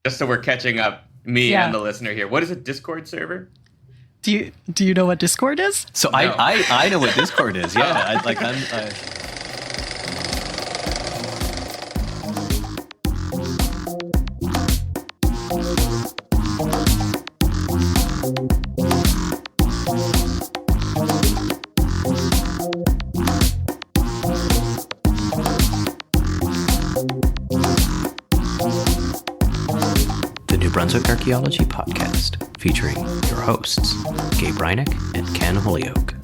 just so we're catching up, me and the listener here. What is a Discord server? Do you know what Discord is? So No. I know what Discord is. Yeah, I'm. Brunswick Archaeology podcast, featuring your hosts, Gabe Reinick and Ken Holyoke.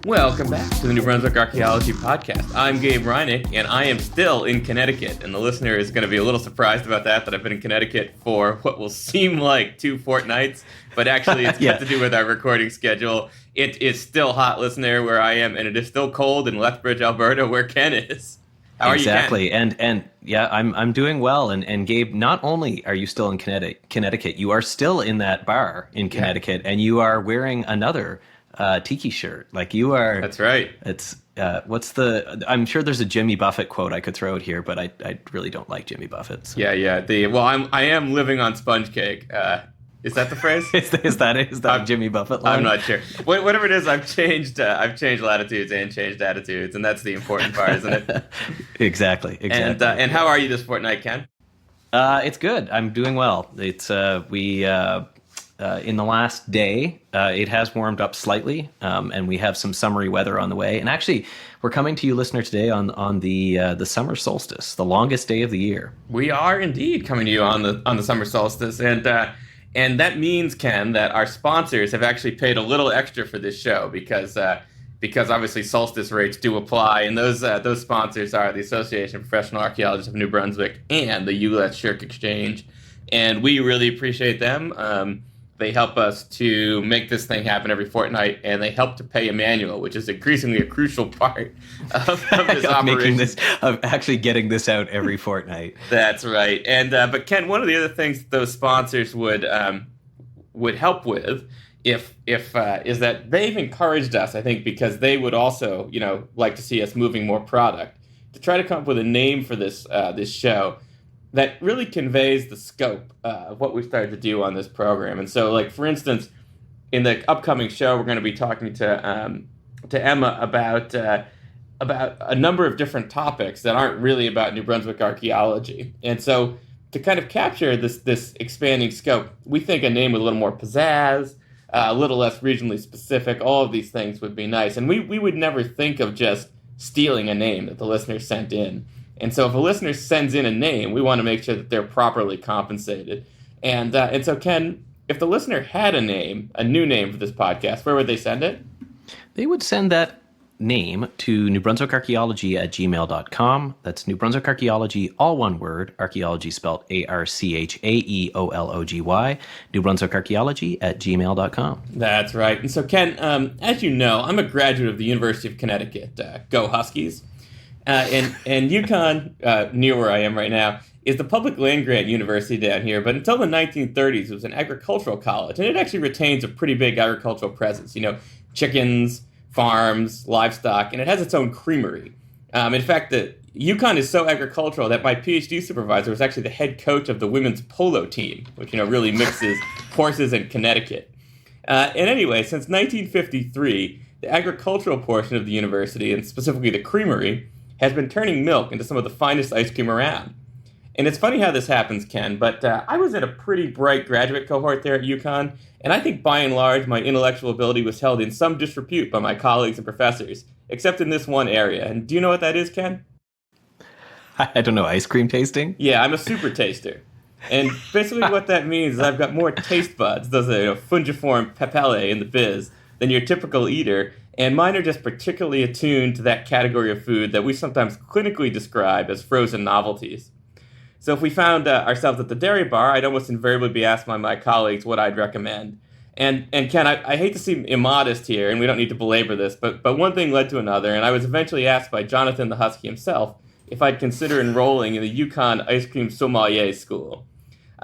Welcome back to the New Brunswick Archaeology podcast. I'm Gabe Reinick, and I am still in Connecticut. And the listener is going to be a little surprised about that I've been in Connecticut for what will seem like 2 fortnights, but actually it's got to do with our recording schedule. It is still hot, listener, where I am, and it is still cold in Lethbridge, Alberta, where Ken is. How are you, Ken? Exactly, and yeah, I'm doing well. And Gabe, not only are you still in Connecticut, you are still in that bar in Connecticut, and you are wearing another tiki shirt. Like you are. That's right. It's I'm sure there's a Jimmy Buffett quote I could throw out here, but I really don't like Jimmy Buffett. So. Yeah. I am living on sponge cake. Is that the phrase? is that a Jimmy Buffett line? I'm not sure. Whatever it is, I've changed latitudes and changed attitudes, and that's the important part, isn't it? Exactly. And how are you this fortnight, Ken? It's good. I'm doing well. It's in the last day, it has warmed up slightly, and we have some summery weather on the way. And actually, we're coming to you, listener, today on the summer solstice, the longest day of the year. We are indeed coming to you on the summer solstice, and that means, Ken, that our sponsors have actually paid a little extra for this show because obviously solstice rates do apply, and those sponsors are the Association of Professional Archaeologists of New Brunswick and the Ullah Shirk Exchange, and we really appreciate them. They help us to make this thing happen every fortnight, and they help to pay Emmanuel, which is increasingly a crucial part of this operation. Of actually getting this out every fortnight. That's right. And but Ken, one of the other things that those sponsors would help with, if is that they've encouraged us, I think, because they would also like to see us moving more product, to try to come up with a name for this show that really conveys the scope of what we've started to do on this program. And so, like, for instance, in the upcoming show, we're going to be talking to Emma about a number of different topics that aren't really about New Brunswick archaeology. And so, to kind of capture this expanding scope, we think a name with a little more pizzazz, a little less regionally specific, all of these things would be nice. And we would never think of just stealing a name that the listener sent in. And so if a listener sends in a name, we want to make sure that they're properly compensated. And so, Ken, if the listener had a new name for this podcast, where would they send it? They would send that name to newbrunswickarchaeology@gmail.com. That's New Brunswick Archaeology, all one word, archaeology spelled Archaeology, newbrunswickarchaeology@gmail.com. That's right. And so, Ken, as you know, I'm a graduate of the University of Connecticut. Go Huskies. And Yukon, near where I am right now, is the public land-grant university down here. But until the 1930s, it was an agricultural college. And it actually retains a pretty big agricultural presence. Chickens, farms, livestock, and it has its own creamery. In fact, the Yukon is so agricultural that my PhD supervisor was actually the head coach of the women's polo team, which, really mixes horses and Connecticut. And anyway, since 1953, the agricultural portion of the university, and specifically the creamery, has been turning milk into some of the finest ice cream around. And it's funny how this happens, Ken, but I was in a pretty bright graduate cohort there at UConn, and I think by and large my intellectual ability was held in some disrepute by my colleagues and professors, except in this one area. And do you know what that is, Ken? I don't know, ice cream tasting? Yeah, I'm a super taster. And basically what that means is I've got more taste buds, those are fungiform papillae in the biz, than your typical eater, and mine are just particularly attuned to that category of food that we sometimes clinically describe as frozen novelties. So if we found ourselves at the dairy bar, I'd almost invariably be asked by my colleagues what I'd recommend. And Ken, I hate to seem immodest here, and we don't need to belabor this, but one thing led to another, and I was eventually asked by Jonathan the Husky himself if I'd consider enrolling in the Yukon Ice Cream Sommelier School.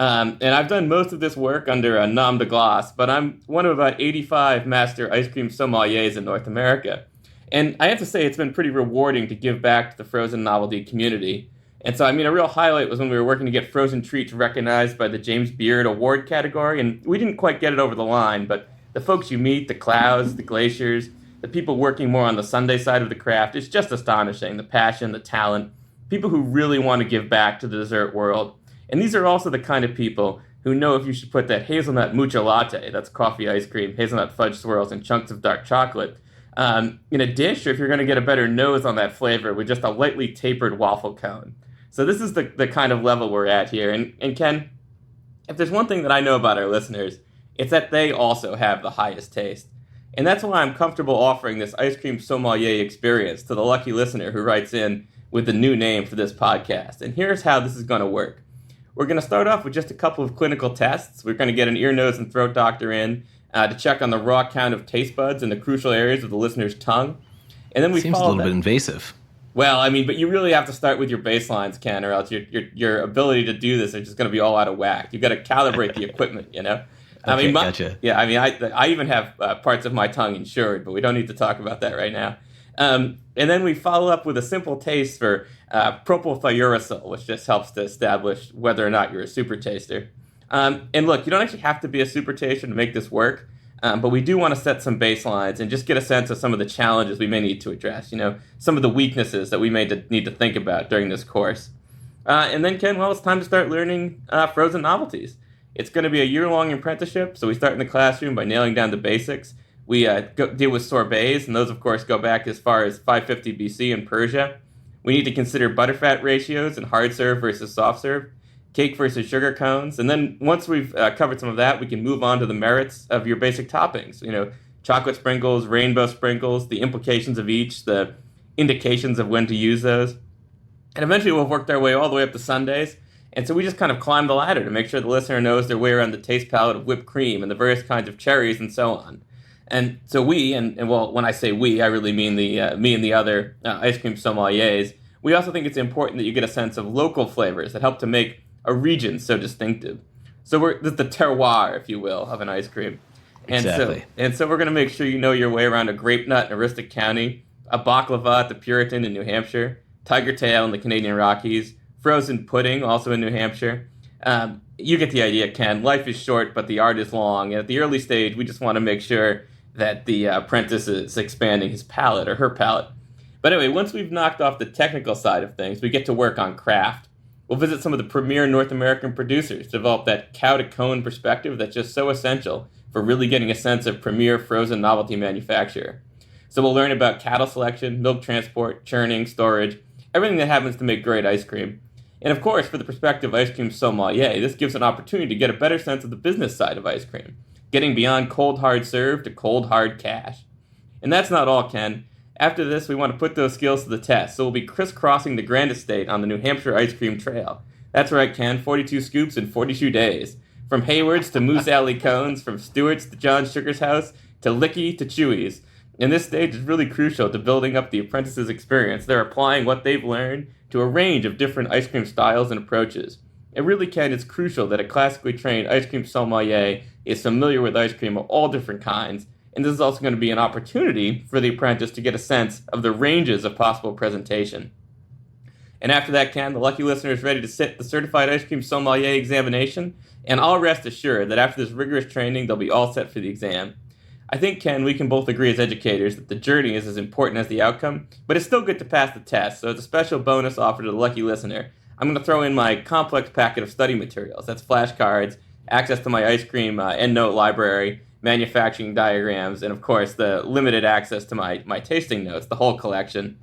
And I've done most of this work under a nom de glace, but I'm one of about 85 master ice cream sommeliers in North America. And I have to say, it's been pretty rewarding to give back to the frozen novelty community. And so, I mean, a real highlight was when we were working to get frozen treats recognized by the James Beard Award category. And we didn't quite get it over the line, but the folks you meet, the clouds, the glaciers, the people working more on the Sunday side of the craft, it's just astonishing. The passion, the talent, people who really want to give back to the dessert world. And these are also the kind of people who know if you should put that hazelnut mucha latte, that's coffee ice cream, hazelnut fudge swirls, and chunks of dark chocolate, in a dish, or if you're going to get a better nose on that flavor with just a lightly tapered waffle cone. So this is the kind of level we're at here. And Ken, if there's one thing that I know about our listeners, it's that they also have the highest taste. And that's why I'm comfortable offering this ice cream sommelier experience to the lucky listener who writes in with the new name for this podcast. And here's how this is going to work. We're going to start off with just a couple of clinical tests. We're going to get an ear, nose, and throat doctor in to check on the raw count of taste buds in the crucial areas of the listener's tongue. And then we Seems a little bit invasive. Well, I mean, but you really have to start with your baselines, Ken, or else your ability to do this is just going to be all out of whack. You've got to calibrate the equipment, you know? Okay, gotcha. Yeah, I mean, I even have parts of my tongue insured, but we don't need to talk about that right now. And then we follow up with a simple taste for propylthiouracil, which just helps to establish whether or not you're a super taster. And look, you don't actually have to be a super taster to make this work, but we do want to set some baselines and just get a sense of some of the challenges we may need to address, you know, some of the weaknesses that we may need to think about during this course. And then, Ken, well, it's time to start learning frozen novelties. It's going to be a year-long apprenticeship, so we start in the classroom by nailing down the basics. We deal with sorbets, and those, of course, go back as far as 550 BC in Persia. We need to consider butterfat ratios and hard serve versus soft serve, cake versus sugar cones, and then once we've covered some of that, we can move on to the merits of your basic toppings. You know, chocolate sprinkles, rainbow sprinkles, the implications of each, the indications of when to use those. And eventually we'll have worked our way all the way up to sundaes. And so we just kind of climb the ladder to make sure the listener knows their way around the taste palette of whipped cream and the various kinds of cherries and so on. And so we, and well, when I say we, I really mean me and the other ice cream sommeliers, we also think it's important that you get a sense of local flavors that help to make a region so distinctive. So this is the terroir, if you will, of an ice cream. And exactly. So we're going to make sure you know your way around a grape nut in Aroostook County, a baklava at the Puritan in New Hampshire, tiger tail in the Canadian Rockies, frozen pudding also in New Hampshire. You get the idea, Ken. Life is short, but the art is long. And at the early stage, we just want to make sure that the apprentice is expanding his palate or her palate. But anyway, once we've knocked off the technical side of things, we get to work on craft. We'll visit some of the premier North American producers to develop that cow-to-cone perspective that's just so essential for really getting a sense of premier frozen novelty manufacturer. So we'll learn about cattle selection, milk transport, churning, storage, everything that happens to make great ice cream. And of course, for the prospective ice cream sommelier, this gives an opportunity to get a better sense of the business side of ice cream, getting beyond cold hard serve to cold hard cash. And that's not all, Ken. After this, we want to put those skills to the test, so we'll be crisscrossing the Grand Estate on the New Hampshire Ice Cream Trail. That's right, Ken, 42 scoops in 42 days. From Hayward's to Moose Alley Cones, from Stewart's to John Sugar's house, to Licky to Chewy's. And this stage is really crucial to building up the apprentice's experience. They're applying what they've learned to a range of different ice cream styles and approaches. It really, Ken, is crucial that a classically trained ice cream sommelier is familiar with ice cream of all different kinds. And this is also going to be an opportunity for the apprentice to get a sense of the ranges of possible presentation. And after that, Ken, the lucky listener is ready to sit the Certified Ice Cream Sommelier examination, and I'll rest assured that after this rigorous training, they'll be all set for the exam. I think, Ken, we can both agree as educators that the journey is as important as the outcome, but it's still good to pass the test, so as a special bonus offer to the lucky listener, I'm going to throw in my complex packet of study materials. That's flashcards, access to my ice cream EndNote library, manufacturing diagrams, and of course the limited access to my tasting notes, the whole collection.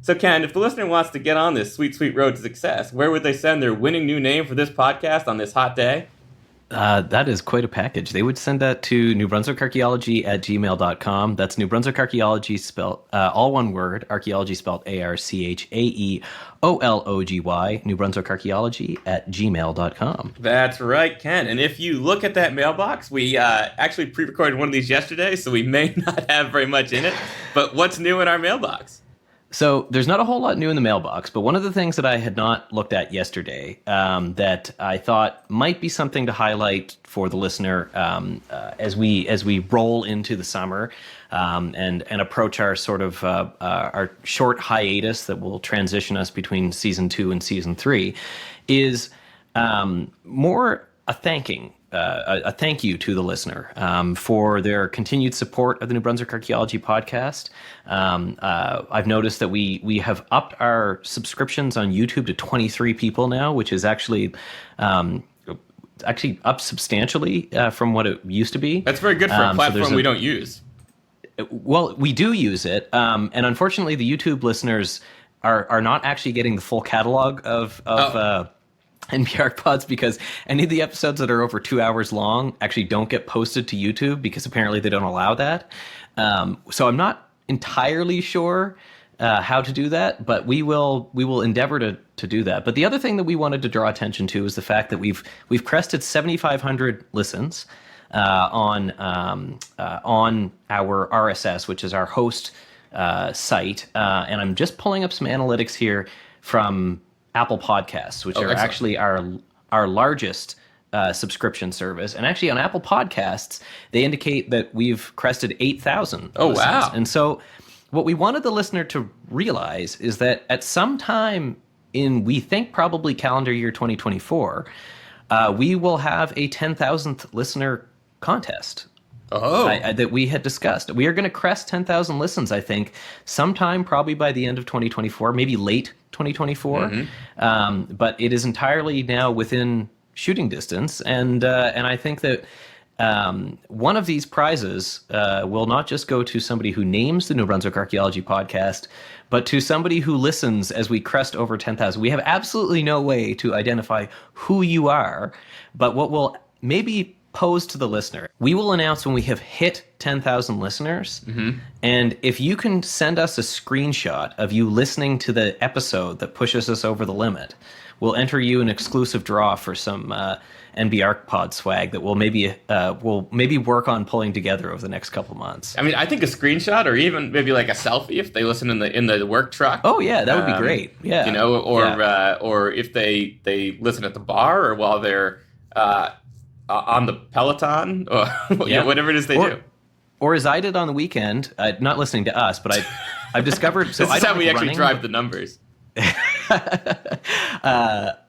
So Ken, if the listener wants to get on this sweet, sweet road to success, where would they send their winning new name for this podcast on this hot day? That is quite a package. They would send that to newbrunswickarchaeology@gmail.com. That's New Brunswick Archaeology spelled all one word, archaeology spelled ARCHAEOLOGY, newbrunswickarchaeology@gmail.com. That's right, Ken. And if you look at that mailbox, we actually pre-recorded one of these yesterday, so we may not have very much in it. But what's new in our mailbox? So there's not a whole lot new in the mailbox, but one of the things that I had not looked at yesterday that I thought might be something to highlight for the listener as we roll into the summer and approach our sort of our short hiatus that will transition us between season 2 and season 3 is more a thank you to the listener for their continued support of the New Brunswick Archaeology podcast. I've noticed that we have upped our subscriptions on YouTube to 23 people now, which is actually up substantially from what it used to be. That's very good for a platform we don't use. Well, we do use it, and unfortunately, the YouTube listeners are not actually getting the full catalog of NPR pods because any of the episodes that are over 2 hours long actually don't get posted to YouTube because apparently they don't allow that. So I'm not entirely sure how to do that, but we will endeavor to do that. But the other thing that we wanted to draw attention to is the fact that we've crested 7,500 listens on our RSS, which is our host site. And I'm just pulling up some analytics here from Apple Podcasts, which are excellent. Actually our largest subscription service. And actually on Apple Podcasts, they indicate that we've crested 8,000 Oh, listens. wow. And so what we wanted the listener to realize is that at some time in, we think probably calendar year 2024, we will have a 10,000th listener contest. That we had discussed. We are going to crest 10,000 listens, I think, sometime probably by the end of 2024, maybe late 2024. Mm-hmm. But it is entirely now within shooting distance. And I think that one of these prizes will not just go to somebody who names the New Brunswick Archaeology podcast, but to somebody who listens as we crest over 10,000. We have absolutely no way to identify who you are, but what will maybe pose to the listener, we will announce when we have hit 10,000 listeners. Mm-hmm. And if you can send us a screenshot of you listening to the episode that pushes us over the limit, we'll enter you an exclusive draw for some NBR pod swag that we'll maybe work on pulling together over the next couple months. I mean, I think a screenshot or even maybe like a selfie if they listen in the work truck. Oh yeah, that would be great. Yeah, or if they listen at the bar or while they're on the Peloton or whatever it is they do. Or as I did on the weekend, not listening to us, but I've discovered. So this is how we actually running, drive the numbers.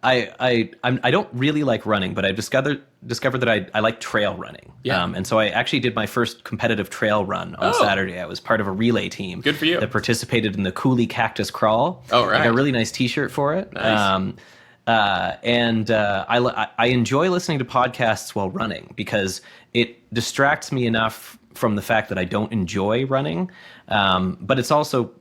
I don't really like running, but I've discovered that I like trail running. Yeah. And so I actually did my first competitive trail run on Saturday. I was part of a relay team. Good for you. That participated in the Coulee Cactus Crawl. Oh, right. I got a really nice T-shirt for it. Nice. I enjoy listening to podcasts while running because it distracts me enough from the fact that I don't enjoy running. But it's also,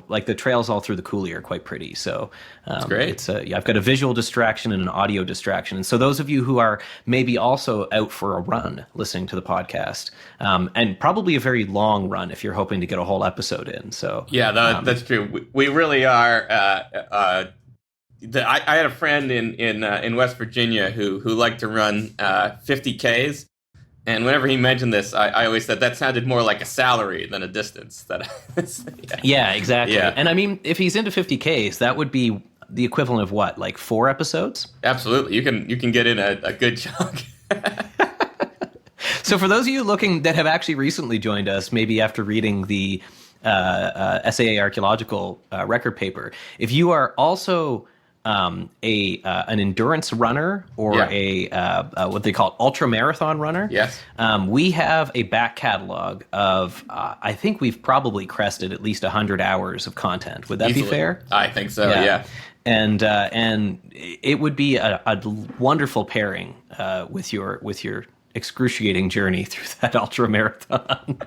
like the trails all through the Coulee are quite pretty. So that's great. I've got a visual distraction and an audio distraction. And so those of you who are maybe also out for a run listening to the podcast, and probably a very long run if you're hoping to get a whole episode in. So yeah, that's true. We really are. I had a friend in West Virginia who liked to run 50Ks, and whenever he mentioned this, I always said that sounded more like a salary than a distance. Yeah, exactly. Yeah. And I mean, if he's into 50Ks, that would be the equivalent of what, like 4 episodes? Absolutely, you can get in a good chunk. So for those of you that have actually recently joined us, maybe after reading the SAA Archaeological record paper, if you are also an endurance runner or a what they call ultra marathon runner. Yes. We have a back catalog of I think we've probably crested at least 100 hours of content. Would that be fair? I think so. Yeah. And it would be a wonderful pairing with your excruciating journey through that ultra marathon.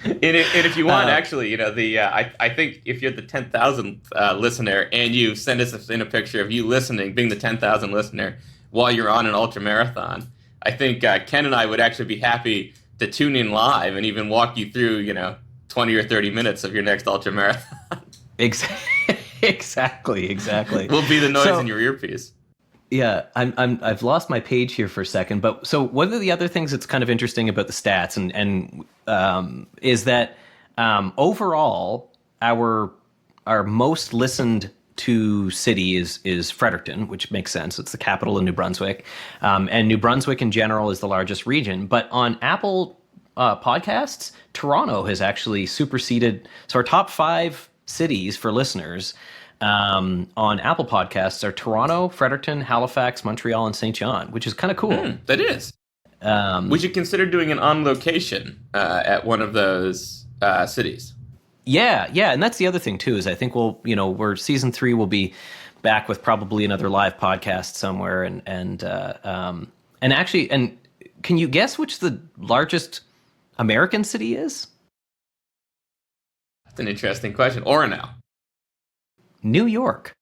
and if you want, actually, I think if you're the 10,000th listener and you send us in a picture of you listening, being the 10,000th listener while you're on an ultra marathon, I think Ken and I would actually be happy to tune in live and even walk you through, 20 or 30 minutes of your next ultra marathon. Exactly. We'll be the noise in your earpiece. Yeah, I've lost my page here for a second, but so one of the other things that's kind of interesting about the stats and is that overall our our most listened to city is Fredericton, which makes sense. It's the capital of New Brunswick, and New Brunswick in general is the largest region. But on Apple podcasts, Toronto has actually superseded. So our top 5 cities for listeners on Apple podcasts are Toronto, Fredericton, Halifax, Montreal, and St. John, which is kind of cool. That is. We should consider doing an on location at one of those cities. Yeah, and that's the other thing too. Is I think we're season 3 will be back with probably another live podcast somewhere, and actually, and can you guess which the largest American city is? That's an interesting question. Orient. New York.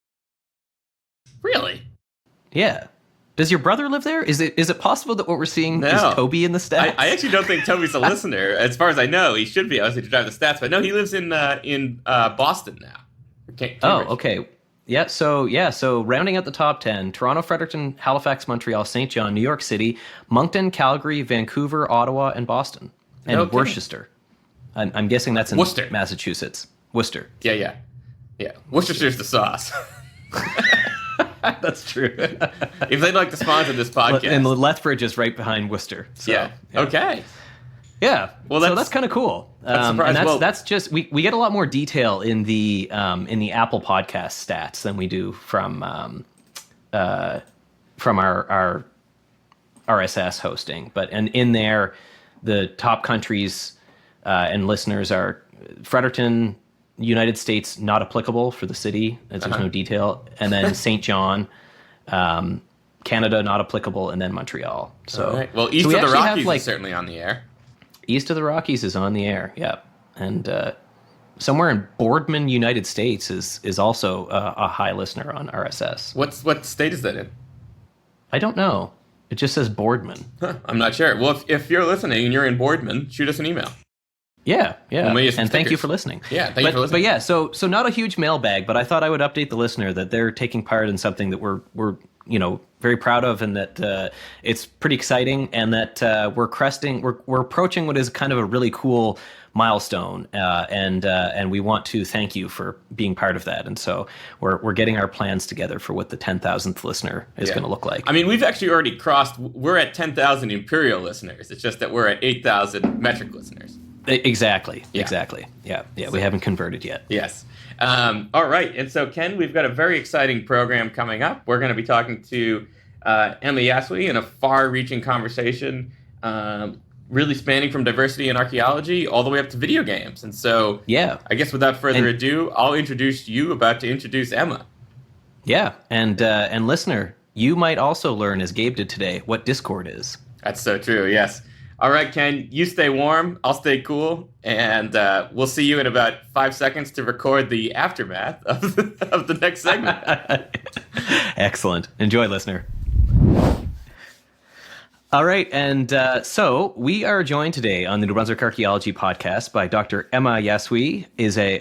Really? Yeah. Does your brother live there? Is it possible that what we're seeing is Toby in the stats? I actually don't think Toby's a listener. As far as I know, he should be. I was going to drive the stats, but no, he lives in Boston now. Oh, okay. Yeah. So rounding out the top 10: Toronto, Fredericton, Halifax, Montreal, St. John, New York City, Moncton, Calgary, Vancouver, Ottawa, and Boston, and Worcester. I'm guessing that's in Worcester, Massachusetts. Worcester. Yeah. Worcestershire's the sauce. That's true. If they'd like to sponsor this podcast. And Lethbridge is right behind Worcester. So, yeah. Okay. Yeah. Well, that's kind of cool. That's just we get a lot more detail in the Apple Podcast stats than we do from our RSS hosting. But in there, the top countries and listeners are Fredericton, United States, not applicable for the city, as there's no detail, and then St. John, Canada, not applicable, and then Montreal. So, right. Well, east of the Rockies is certainly on the air. East of the Rockies is on the air, yeah, and somewhere in Boardman, United States, is also a high listener on RSS. What state is that in? I don't know. It just says Boardman. I'm not sure. Well, if you're listening and you're in Boardman, shoot us an email. Yeah. And thank you for listening. Yeah, thank you for listening. But yeah, so not a huge mailbag, but I thought I would update the listener that they're taking part in something that we're very proud of, and that it's pretty exciting, and that we're approaching what is kind of a really cool milestone, and we want to thank you for being part of that. And so we're getting our plans together for what the 10,000th listener is going to look like. I mean, we've actually already crossed. We're at 10,000 imperial listeners. It's just that we're at 8,000 metric listeners. Exactly. Yeah. We haven't converted yet. Yes. All right. And so, Ken, we've got a very exciting program coming up. We're going to be talking to Emma Yasui in a far-reaching conversation, really spanning from diversity and archaeology all the way up to video games. And so, I guess without further ado, I'll introduce you about to introduce Emma. Yeah. And listener, you might also learn, as Gabe did today, what Discord is. That's so true. Yes. All right, Ken, you stay warm, I'll stay cool, and we'll see you in about 5 seconds to record the aftermath of the next segment. Excellent. Enjoy, listener. All right, and so we are joined today on the New Brunswick Archaeology podcast by Dr. Emma Yasui,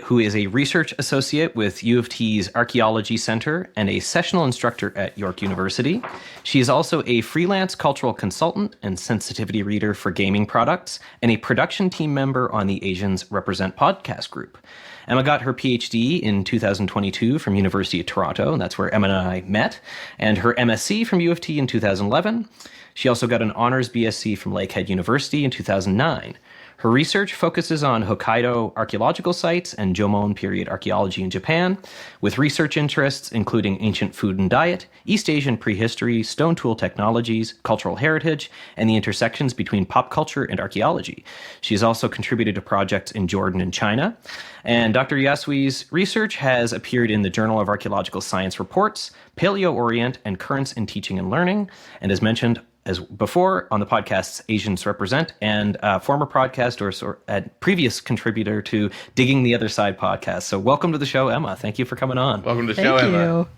who is a research associate with U of T's Archaeology Center and a sessional instructor at York University. She is also a freelance cultural consultant and sensitivity reader for gaming products, and a production team member on the Asians Represent podcast group. Emma got her PhD in 2022 from University of Toronto, and that's where Emma and I met, and her MSc from U of T in 2011. She also got an honors BSc from Lakehead University in 2009. Her research focuses on Hokkaido archaeological sites and Jomon period archaeology in Japan, with research interests including ancient food and diet, East Asian prehistory, stone tool technologies, cultural heritage, and the intersections between pop culture and archaeology. She has also contributed to projects in Jordan and China. And Dr. Yasui's research has appeared in the Journal of Archaeological Science Reports, Paleo-Orient, and Currents in Teaching and Learning, and as mentioned as before on the podcasts Asians Represent, and former podcast or previous contributor to Digging the Other Side podcast. So welcome to the show, Emma. Thank you for coming on. Welcome to the show, Emma.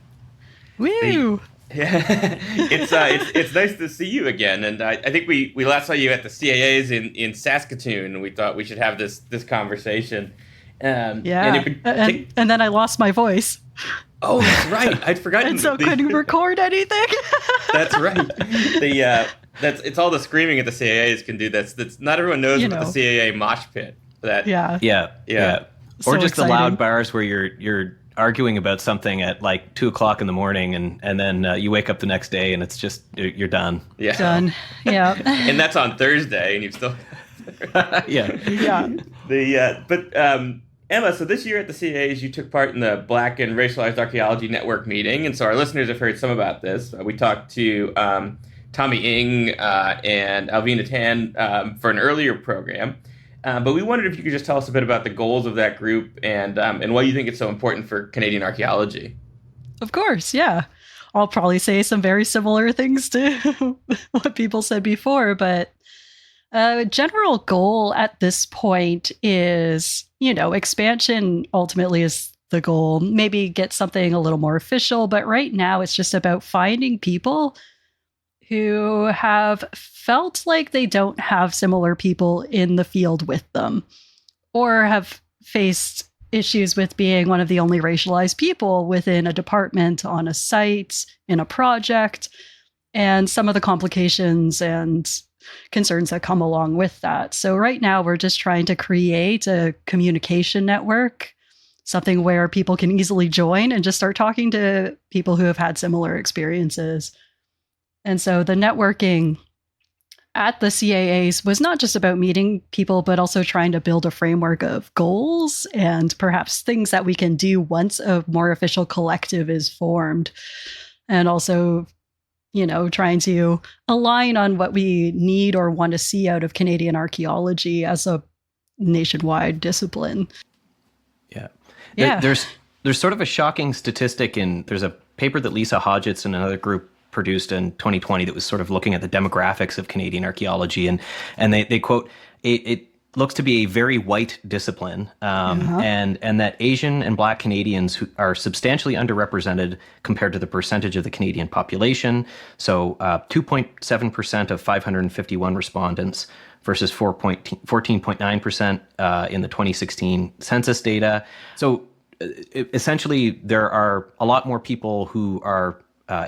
Woo! It's nice to see you again. And I think we last saw you at the CAAs in Saskatoon, and we thought we should have this conversation. And then I lost my voice. Oh, that's right. I'd forgotten. And so couldn't record anything. That's right. It's all the screaming at the CAAs can do. That's not everyone knows about the CAA mosh pit. Yeah. Or just exciting. the loud bars where you're arguing about something at like 2:00 in the morning, and then you wake up the next day and it's just you're done. Yeah, Done. Yeah. and that's on Thursday, and you've still. Yeah. But Emma, so this year at the CAAs, you took part in the Black and Racialized Archaeology Network meeting, and so our listeners have heard some about this. We talked to Tommy Ng and Alvina Tan for an earlier program. But we wondered if you could just tell us a bit about the goals of that group and why you think it's so important for Canadian archaeology. Of course, yeah. I'll probably say some very similar things to what people said before, but general goal at this point is, expansion ultimately is the goal. Maybe get something a little more official, but right now it's just about finding people who have felt like they don't have similar people in the field with them, or have faced issues with being one of the only racialized people within a department, on a site, in a project, and some of the complications and concerns that come along with that. So right now we're just trying to create a communication network, something where people can easily join and just start talking to people who have had similar experiences. And so the networking at the CAAs was not just about meeting people, but also trying to build a framework of goals and perhaps things that we can do once a more official collective is formed. And also, trying to align on what we need or want to see out of Canadian archaeology as a nationwide discipline. Yeah. There's sort of a shocking statistic there's a paper that Lisa Hodgetts and another group produced in 2020 that was sort of looking at the demographics of Canadian archaeology, and they quote, it looks to be a very white discipline, and that Asian and Black Canadians who are substantially underrepresented compared to the percentage of the Canadian population. So 2.7% of 551 respondents versus 14.9% in the 2016 census data. So essentially, there are a lot more people who are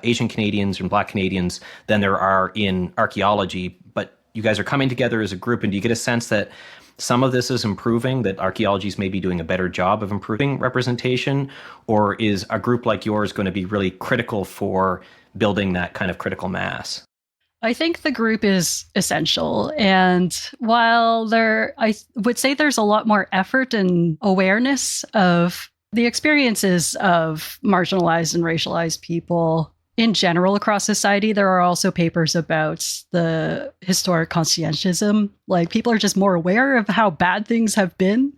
Asian Canadians and Black Canadians than there are in archaeology, but you guys are coming together as a group, and do you get a sense that some of this is improving, that archaeology is maybe doing a better job of improving representation, or is a group like yours going to be really critical for building that kind of critical mass? I think the group is essential. And while I would say there's a lot more effort and awareness of the experiences of marginalized and racialized people in general across society, there are also papers about the historic conscientism. Like, people are just more aware of how bad things have been.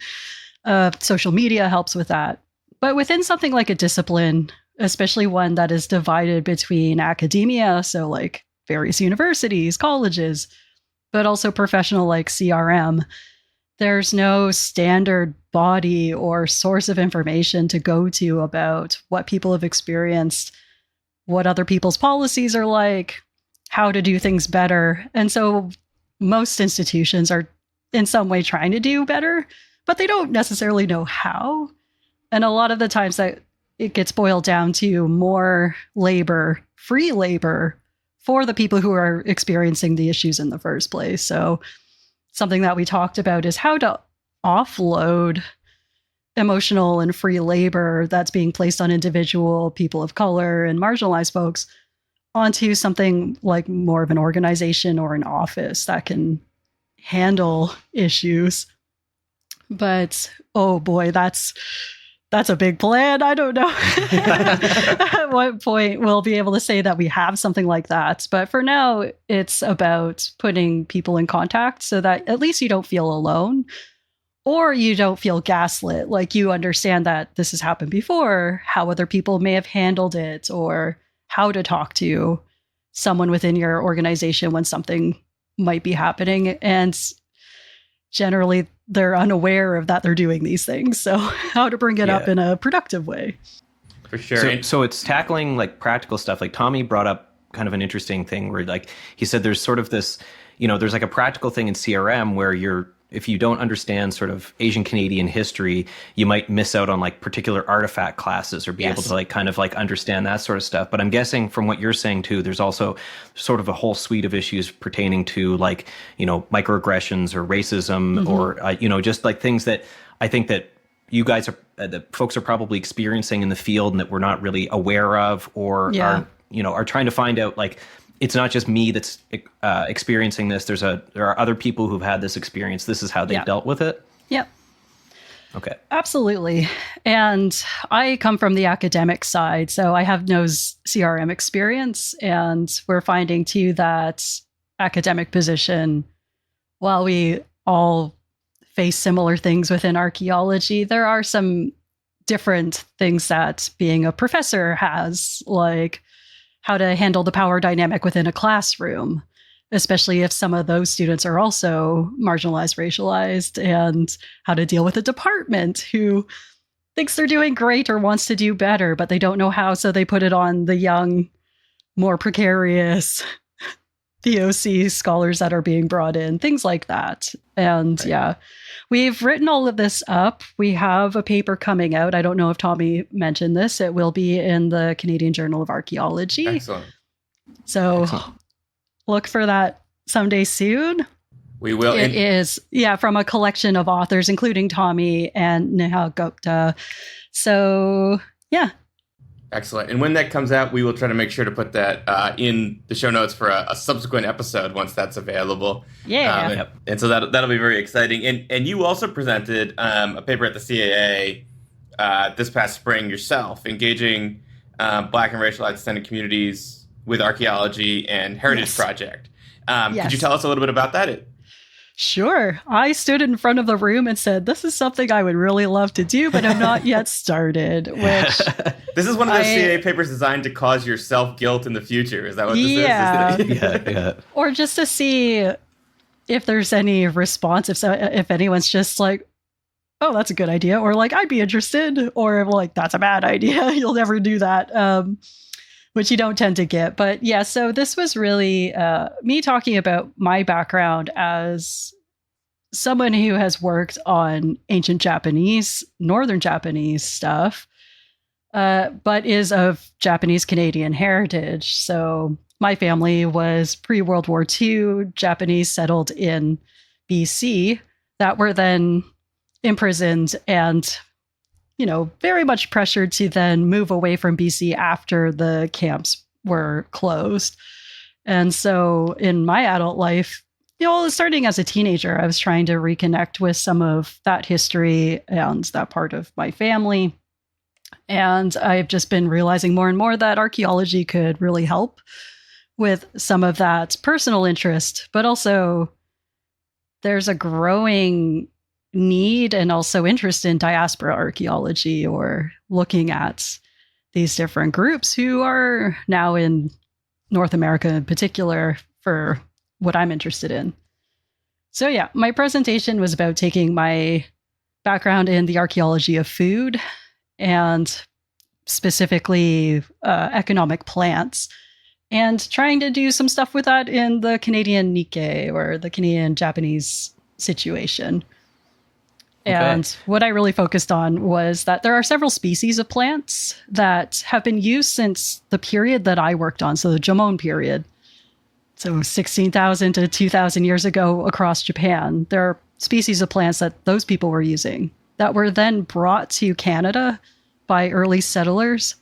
Social media helps with that. But within something like a discipline, especially one that is divided between academia, so like various universities, colleges, but also professional like CRM, there's no standard body or source of information to go to about what people have experienced, what other people's policies are like, how to do things better. And so most institutions are in some way trying to do better, but they don't necessarily know how. And a lot of the times that it gets boiled down to more labor, free labor, for the people who are experiencing the issues in the first place. So something that we talked about is how to offload emotional and free labor that's being placed on individual people of color and marginalized folks onto something like more of an organization or an office that can handle issues. But oh boy, that's a big plan. I don't know at what point we'll be able to say that we have something like that. But for now, it's about putting people in contact so that at least you don't feel alone, or you don't feel gaslit. Like, you understand that this has happened before, how other people may have handled it, or how to talk to someone within your organization when something might be happening. And generally, they're unaware of that they're doing these things. So how to bring it up in a productive way. For sure. So it's tackling like practical stuff. Like, Tommy brought up kind of an interesting thing where, like, he said there's sort of this, there's like a practical thing in CRM where if you don't understand sort of Asian Canadian history, you might miss out on like particular artifact classes or be able to like kind of like understand that sort of stuff. But I'm guessing from what you're saying too, there's also sort of a whole suite of issues pertaining to like, microaggressions or racism or, just like things that I think that, you guys are the folks are probably experiencing in the field and that we're not really aware of, or are trying to find out, like, it's not just me that's experiencing this. There are other people who've had this experience. This is how they dealt with it. Yep. Okay. Absolutely. And I come from the academic side, so I have no CRM experience. And we're finding too that academic position, while we all face similar things within archaeology, there are some different things that being a professor has, like how to handle the power dynamic within a classroom, especially if some of those students are also marginalized, racialized, and how to deal with a department who thinks they're doing great or wants to do better, but they don't know how, so they put it on the young, more precarious POC scholars that are being brought in, things like that. And we've written all of this up. We have a paper coming out. I don't know if Tommy mentioned this. It will be in the Canadian Journal of Archaeology. Excellent. So look for that someday soon. We will. It is, from a collection of authors, including Tommy and Nehal Gupta. So, Excellent. And when that comes out, we will try to make sure to put that in the show notes for a subsequent episode once that's available. Yeah. And so that'll be very exciting. And you also presented a paper at the CAA this past spring yourself, engaging Black and racialized descendant communities with archaeology and heritage project. Could you tell us a little bit about that? Sure. I stood in front of the room and said, this is something I would really love to do, but I'm not yet started, which... This is one of those CAA papers designed to cause your self-guilt in the future. Is that what this is? Yeah. Or just to see if there's any response, if anyone's just like, oh, that's a good idea, or like, I'd be interested, or like, that's a bad idea. You'll never do that. Which you don't tend to get. But so this was really me talking about my background as someone who has worked on ancient Japanese, northern Japanese stuff, but is of Japanese Canadian heritage. So my family was pre-World War II Japanese settled in BC that were then imprisoned and very much pressured to then move away from BC after the camps were closed. And so in my adult life, starting as a teenager, I was trying to reconnect with some of that history and that part of my family. And I've just been realizing more and more that archaeology could really help with some of that personal interest, but also there's a growing need and also interest in diaspora archaeology, or looking at these different groups who are now in North America in particular for what I'm interested in. So my presentation was about taking my background in the archaeology of food and specifically economic plants, and trying to do some stuff with that in the Canadian Nikkei, or the Canadian Japanese situation. Okay. And what I really focused on was that there are several species of plants that have been used since the period that I worked on, so the Jomon period. So 16,000 to 2,000 years ago across Japan, there are species of plants that those people were using that were then brought to Canada by early settlers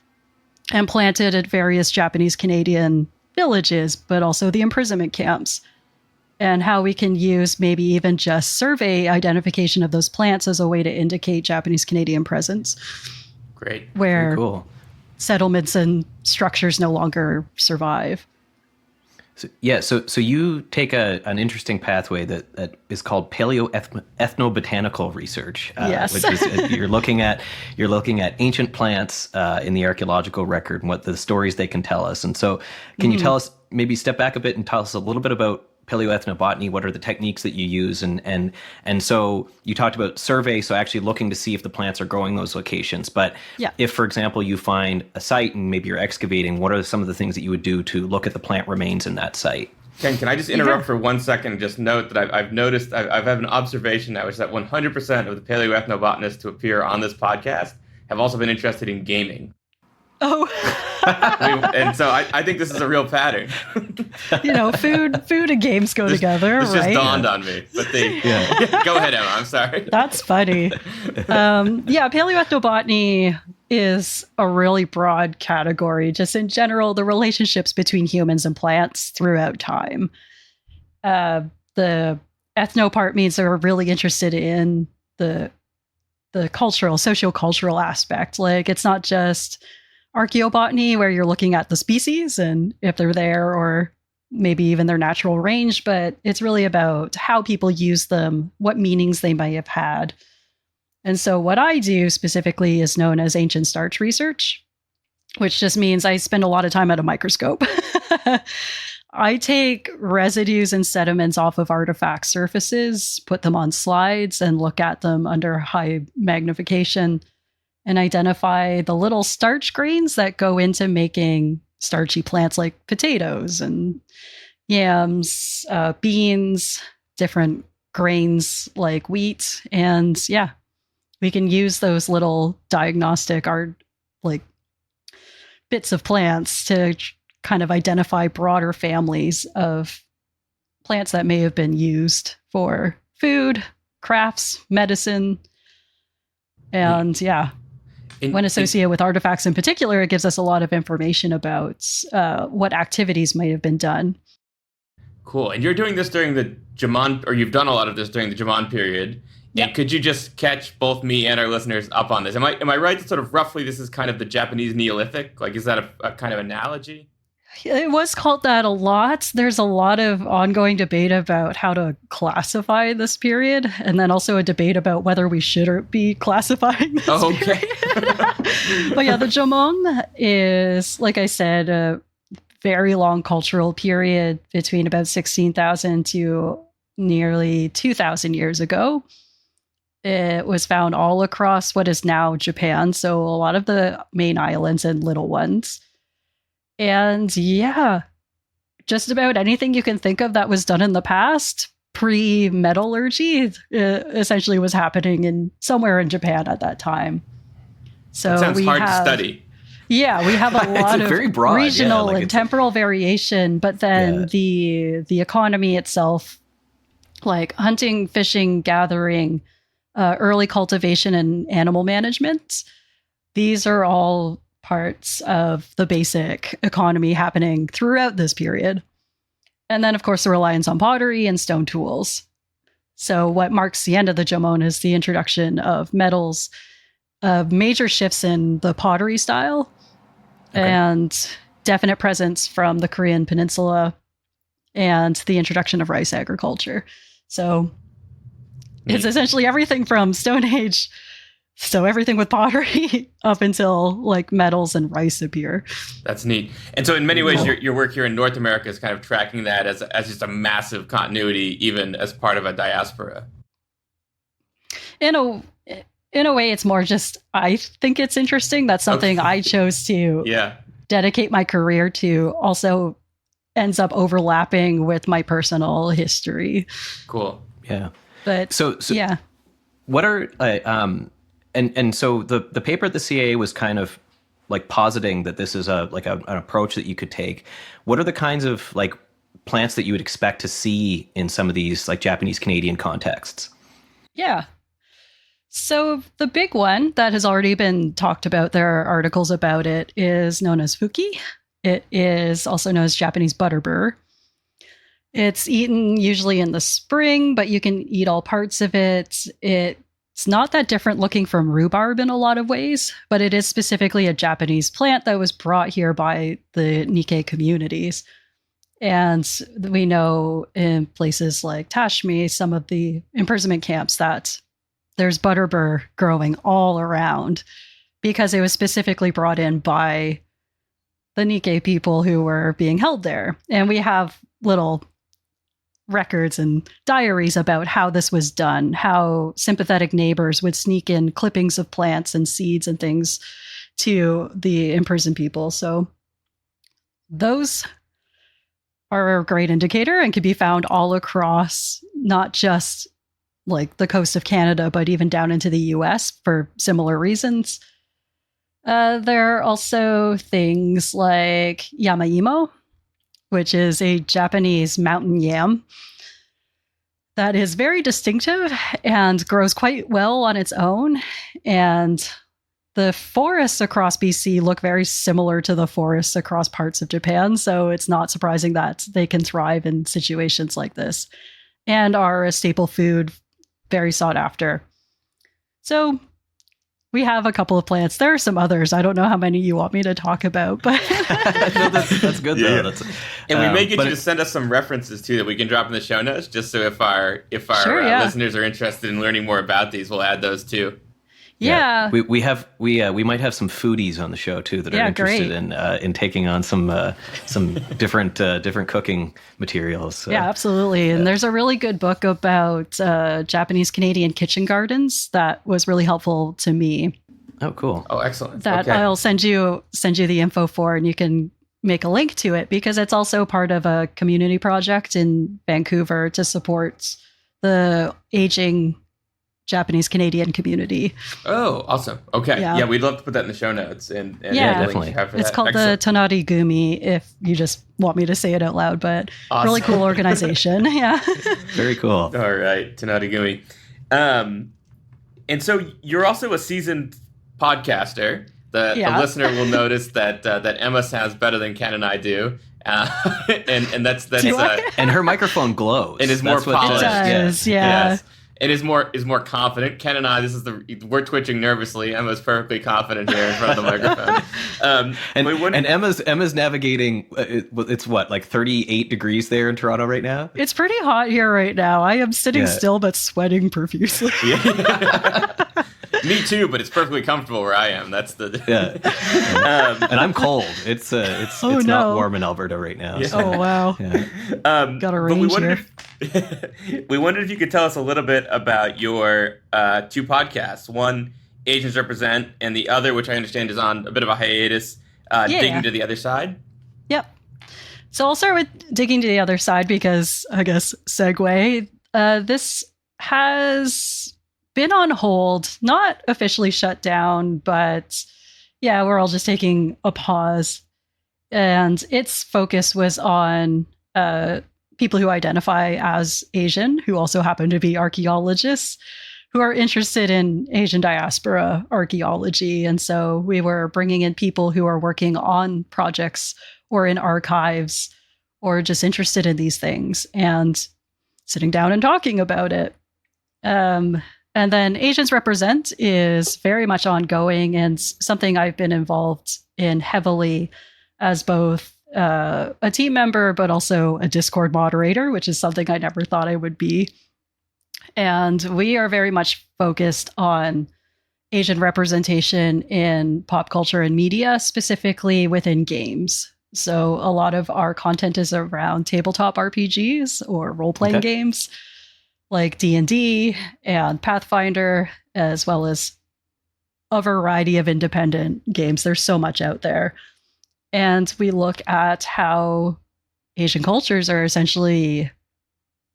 and planted at various Japanese Canadian villages, but also the imprisonment camps. And how we can use maybe even just survey identification of those plants as a way to indicate Japanese Canadian presence. Great. Where cool. settlements and structures no longer survive. So you take an interesting pathway that is called paleo-ethnobotanical research. Yes. Which is you're looking at ancient plants in the archaeological record and what the stories they can tell us. And so can you tell us, maybe step back a bit and tell us a little bit about paleoethnobotany? What are the techniques that you use? And so you talked about survey, so actually looking to see if the plants are growing those locations. But if, for example, you find a site and maybe you're excavating, what are some of the things that you would do to look at the plant remains in that site? Ken, can I just interrupt for 1 second and just note that I've noticed, I've had an observation now, which is that 100% of the paleoethnobotanists to appear on this podcast have also been interested in gaming. Oh. And so I think this is a real pattern. Food and games go together, this right? just dawned on me. But go ahead, Emma. I'm sorry. That's funny. Paleoethnobotany is a really broad category. Just in general, the relationships between humans and plants throughout time. The ethno part means they're really interested in the cultural, socio-cultural aspect. Like, it's not just archaeobotany where you're looking at the species and if they're there or maybe even their natural range, but it's really about how people use them, what meanings they might have had. And so what I do specifically is known as ancient starch research, which just means I spend a lot of time at a microscope. I take residues and sediments off of artifact surfaces, put them on slides, and look at them under high magnification and identify the little starch grains that go into making starchy plants like potatoes and yams, beans, different grains like wheat. And we can use those little diagnostic bits of plants to kind of identify broader families of plants that may have been used for food, crafts, medicine. And when associated with artifacts in particular, it gives us a lot of information about what activities might have been done. Cool. And you're doing this during the Jaman, or you've done a lot of this during the Jaman period. Yep. And could you just catch both me and our listeners up on this? Am I right that sort of roughly this is kind of the Japanese Neolithic? Like, is that a kind of analogy? It was called that a lot. There's a lot of ongoing debate about how to classify this period, and then also a debate about whether we should be classifying this period. But the Jomon is, like I said, a very long cultural period between about 16,000 to nearly 2,000 years ago. It was found all across what is now Japan, so a lot of the main islands and little ones. And just about anything you can think of that was done in the past, pre-metallurgy, essentially was happening somewhere in Japan at that time. So that sounds hard to study. Yeah, we have a lot of very broad, regional and temporal variation, but then the economy itself, like hunting, fishing, gathering, early cultivation, and animal management, these are all parts of the basic economy happening throughout this period. And then, of course, the reliance on pottery and stone tools. So what marks the end of the Jomon is the introduction of metals, major shifts in the pottery style, and definite presence from the Korean peninsula, and the introduction of rice agriculture. So it's essentially everything from Stone Age, so everything with pottery, up until like metals and rice appear. That's neat. And so in many ways, your work here in North America is kind of tracking that as just a massive continuity, even as part of a diaspora. In a way, it's more just, I think it's interesting. That's something I chose to dedicate my career to. Also ends up overlapping with my personal history. Cool. Yeah. But so what are and so the paper at the CAA was kind of like positing that this is an approach that you could take. What are the kinds of like plants that you would expect to see in some of these like Japanese Canadian contexts? Yeah. So the big one that has already been talked about, there are articles about it, is known as fuki. It is also known as Japanese butterbur. It's eaten usually in the spring, but you can eat all parts of it. It's not that different looking from rhubarb in a lot of ways, but it is specifically a Japanese plant that was brought here by the Nikkei communities. And we know in places like Tashmi, some of the imprisonment camps, that there's butterbur growing all around because it was specifically brought in by the Nikkei people who were being held there. And we have little records and diaries about how this was done, how sympathetic neighbors would sneak in clippings of plants and seeds and things to the imprisoned people. So those are a great indicator and can be found all across, not just like the coast of Canada, but even down into the US for similar reasons. There are also things like yamaimo, which is a Japanese mountain yam that is very distinctive and grows quite well on its own. And the forests across BC look very similar to the forests across parts of Japan, so it's not surprising that they can thrive in situations like this and are a staple food, very sought after. So we have a couple of plants. There are some others. I don't know how many you want me to talk about, but No, that's good though. Yeah. And we may get you to send us some references too that we can drop in the show notes, just so if our Sure, listeners are interested in learning more about these, we'll add those too. Yeah. We might have some foodies on the show too that are interested in taking on some different cooking materials. So. Yeah, absolutely. And there's a really good book about Japanese Canadian kitchen gardens that was really helpful to me. Oh, cool. Oh, excellent. That I'll send you the info for, and you can make a link to it because it's also part of a community project in Vancouver to support the aging Japanese Canadian community. Oh, awesome. Okay. Yeah, we'd love to put that in the show notes. And definitely. It's called the Tonari Gumi, if you just want me to say it out loud, but awesome. Really cool organization. Yeah. Very cool. All right. Tonari Gumi. And so you're also a seasoned podcaster. The listener will notice that Emma sounds better than Ken and I do. And that's and her microphone glows. And is more polished. It does, Yes. It is more confident. Ken and I, we're twitching nervously. Emma's perfectly confident here in front of the microphone. And Emma's navigating. It's what, like 38 degrees there in Toronto right now. It's pretty hot here right now. I am sitting still but sweating profusely. Me too, but it's perfectly comfortable where I am. That's the and I'm cold. It's not warm in Alberta right now. Yeah. So. Oh wow. Yeah. Got a range here. We wondered if you could tell us a little bit about your two podcasts. One, Asians Represent, and the other, which I understand is on a bit of a hiatus, Digging to the Other Side. Yep. So I'll start with Digging to the Other Side because, I guess, segue. This has been on hold, not officially shut down, but yeah, we're all just taking a pause. And its focus was on people who identify as Asian, who also happen to be archaeologists, who are interested in Asian diaspora archaeology. And so we were bringing in people who are working on projects or in archives or just interested in these things and sitting down and talking about it. And then Asians Represent is very much ongoing and something I've been involved in heavily as both a team member, but also a Discord moderator, which is something I never thought I would be. And we are very much focused on Asian representation in pop culture and media, specifically within games. So a lot of our content is around tabletop RPGs or role-playing games like D&D and Pathfinder, as well as a variety of independent games. There's so much out there. And we look at how Asian cultures are essentially